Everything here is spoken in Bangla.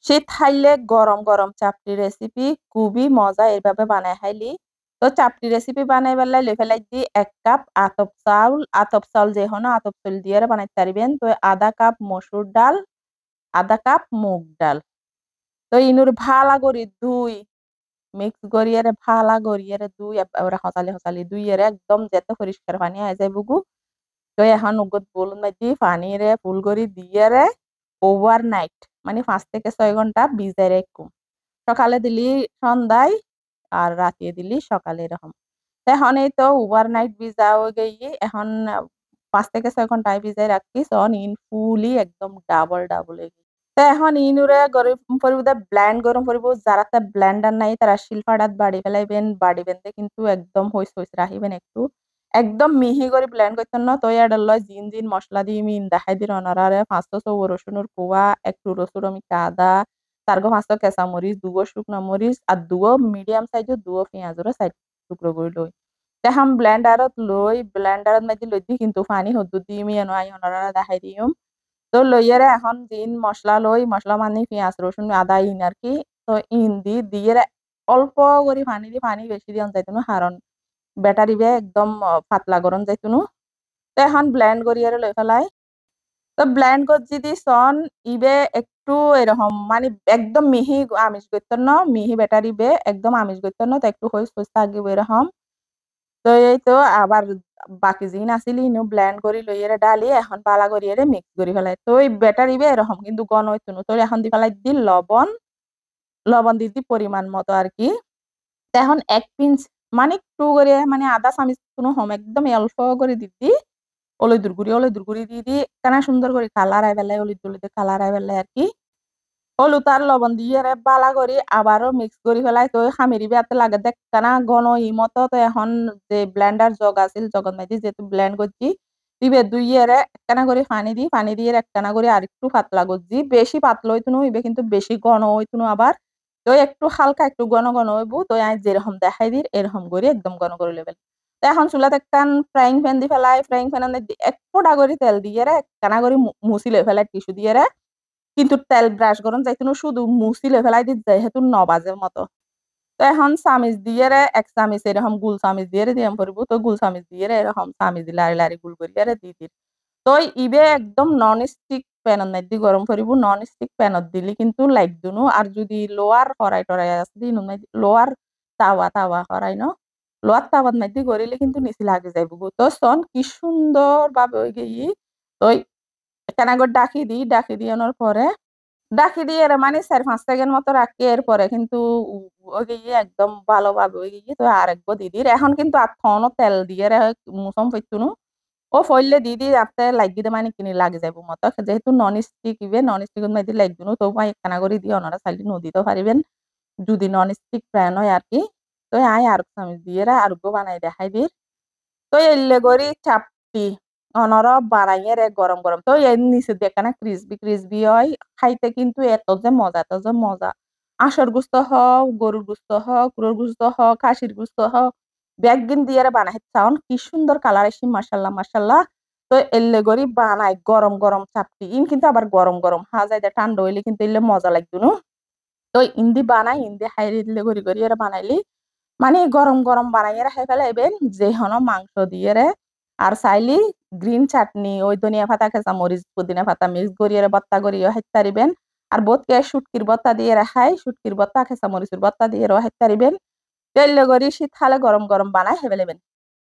শীত খাইলে গরম গরম চাপটি রেসিপি খুবই মজা এভাবে বানায় খাইলি। তো চাপটি রেসিপি বানাই বেলাই লই ফেলাই দি ১ কাপ আতপ চাউল যে হনো আতপ চাউল দিয়ে বানাইতে পারিবেন। তো ১/২ কাপ মসুর ডাল, ১/২ কাপ মুগ ডাল। তো ইনুর ভালা করি ধুই মিক্স করিয়ারে ভালা করিয়ারে ধুই এবারে হসালি হসালি ধুইয়ারে একদম যেতে পরিষ্কার পানি আই যাইবগু। তো এখন উগত বলুন মাইদি পানিরে ফুল করি দিয়ারে ওভারনাইট মানে ৫ থেকে ৬ ঘন্টা ভিজায় রাইখুম। সকালে দিলি সন্ধ্যায় আর রাতে দিলি সকালে এরকম। তো এখন এই তো ওভারনাইট ভিজা হয়ে গিয়ে এখন ৫ থেকে ৬ ঘন্টায় ভিজায় রাখছি। সন ইন ফুলি একদম ডাবল হয়ে গেছে। তো এখন ইনুরে গরম পরিব ব্লেন্ড গরম পরিব যারাতে ব্লেন্ডার নাই তারা শিলপাটাত বাড়ি ফেলাইবেন। বাড়ি বেঁধে কিন্তু একদম হইস রাখিবেন একটু। একদম মিহি করে ব্লেন্ড করতেন না। তো এটার লয় জিন মসলা দিয়ে মিন দেখাই দিন অনারারে ৫০০ রসুনের কোয়া, একটু রসুন মিকা আদা, তারগো ৫০০ কেঁচামরিচ, ২ শুকনা মরিচ আর ২ মিডিয়াম সাইজের ২ পেঁয়াজের সাইড টুকরো করে লই। তেহাম ব্লেন্ডারত মাইদি লই দি কিন্তু পানি হদ্দু দি মি এনো আই অনারারে দেখাই দিম। তো লইয়ারে এখন জিন মসলা লই, মসলা মানে পিঁয়াজ, রসুন, আদা ইন আরকি। তো ইন দিয়েরে অল্প করে পানি দি পানি বেশি দিয়ন যাইতুনো কারণ ব্যাটারি বে একদম পাতলা গরম যাইতুনো। তো এখন ব্লেন্ড করিয়ারে লই ফেলাই। তো ব্লেন্ড করছি দি সন ইবে একটু এরকম মানে একদম মিহি আমিষ করতেন না, মিহি ব্যাটারি বে একদম আমিষ করতেন না। তো একটু হইস থাকিব এরকম। তো এই তো আবার বাকি জিন আছিল ইনু ব্লেন্ড করি লইয়ারে ডালি এখন পালা করিয়ারে মিক্স করি ফেলাই। তো এই ব্যাটারি বে এরকম কিন্তু ঘন হইতুনো। তো এখন দি ফেলাই দি লবণ দি পরিমাণ মতো আরকি। তো এখন ১ পিঞ্চ মানে একটু করে মানে ১/২ চামচ কোনো হম একদম অল্প করে দিদি হলুদের গুঁড়ি দিয়ে কেনা সুন্দর করে কালার আই ফেলাই হলুদ কালার আই ফেলাই আরকি। হলুদ আর লবণ দিয়ে বালা করি আবারও মিক্স করে ফেলাই। তো খামিরি বেয়াতে লাগে দেখতানা ঘন মতো তো এখন যে ব্লেন্ডার জগ আছিল জগত মাইদি যেহেতু ব্লেন্ড করছি দিবে দুইয়েরে একখানা করে পানি দিয়ে একখানা করে আরেকটু পাতলা করছি। বেশি পাতলা হইতুনো হইবে কিন্তু বেশি ঘন হইতুনো আবার। তো একটু হালকা একটু ঘন হইব। তো আমি যেরকম দেখাই দিই এরকম করে একদম ঘন করে লেবেল। তো এখন চুলাতে একখান ফ্রাইং প্যান দি ফেলাই। ফ্রাইং প্যানের মধ্যে এক ফোঁটা করে তেল দিয়েরে একখানা করে মুছি লই ফেলাই টিস্যু দিয়েরে। কিন্তু তেল ব্রাশ গরম যাইতুনো শুধু মুছি লই ফেলাই দিত যেহেতু নবাজের মতো। তো এখন চামিচ দিয়েরে ১ চামিচ এরকম গুল চামিচ দিয়েরে দিয়াম পড়িব। তো গুল চামিচ দিয়েরে এরকম চামিচ দি লারি গুল করিয়ারে দি দিই। তো ইবে একদম নন স্টিক প্যানের মধ্যে গরম করিব। নন স্টিক প্যানত দিলে কিন্তু লাইগদুনো। আর যদি লোয়ার কড়াই আছে দিন লোয়ার তাওয়া কড়াই ন? লোয়ার তাওয়ার মধ্যে করিলে কিন্তু নিচে লাগে যাইবগু। তো সন কি সুন্দর ভাবে হয়ে গেই। তো এখানে আগর ডাকি দিয়ানোর পরে ডাকি দিয়ে এর মানে ৪-৫ সেকেন্ড মতো রাখি এরপরে কিন্তু ওই গিয়ে একদম ভালোভাবে ওই গিয়ে তো আরেকবার দিদির এখন কিন্তু আর থনো তেল দিয়ে মুছম ফেরতুনো ও ফইলে দিদি আপতে লাগি দে মানে কিনি লাগে যাইব মতো যেহেতু নন স্টিক ইবে নন স্টিক মাইদি লাগদুনো তো ভাই একখানা করে দিয়ে ওনারা চাইলে নদীতেও পারিবেন যদি নন স্টিক প্যান হয় আর কি তো আয় আর চামিচ দিয়ে আরগো বানাই দেখাই দিই তো এল্লে করি চাপটি অনর বানাইয়ের গরম তো এর নিচে দেখানা ক্রিসপি হয় খাইতে কিন্তু এত যে মজা আঁশর গুস্ত হোক গরুর গুস্ত হোক কুকুরের গুস্ত হোক খাসির গুস্ত হোক বেগিন দিয়ে বানাই চাউন কি সুন্দর কালার আসি মাশাল্লাহ তো এল্লে করি বানাই গরম চাপটি ইন কিন্তু আবার গরম হাজাই ঠান্ডা হইলে কিন্তু এলে মজা লাগতো না তো ইন্দি বানাই ইন্দি হাইরে দিলে করি এরা বানাইলি মানে গরম বানাইয়ে রাখাই ফেলাইবেন যেহনো মাংস দিয়ে আর চাইলি গ্রিন চাটনি ওই ধনিয়া পাতা খেঁচা মরিচ পুদিনা পাতা মিক্স করিয়ে ভর্তা করিয়ে হাইতে পারিবেন আর বোধকে শুটকির ভর্তা দিয়ে রাখাই শুটকির ভর্তা খেঁচা মরিচের ভর্তা দিয়ে হাইতে পারিবেন তেল করি শীতকালে গরম বানাই হেবেলেবেন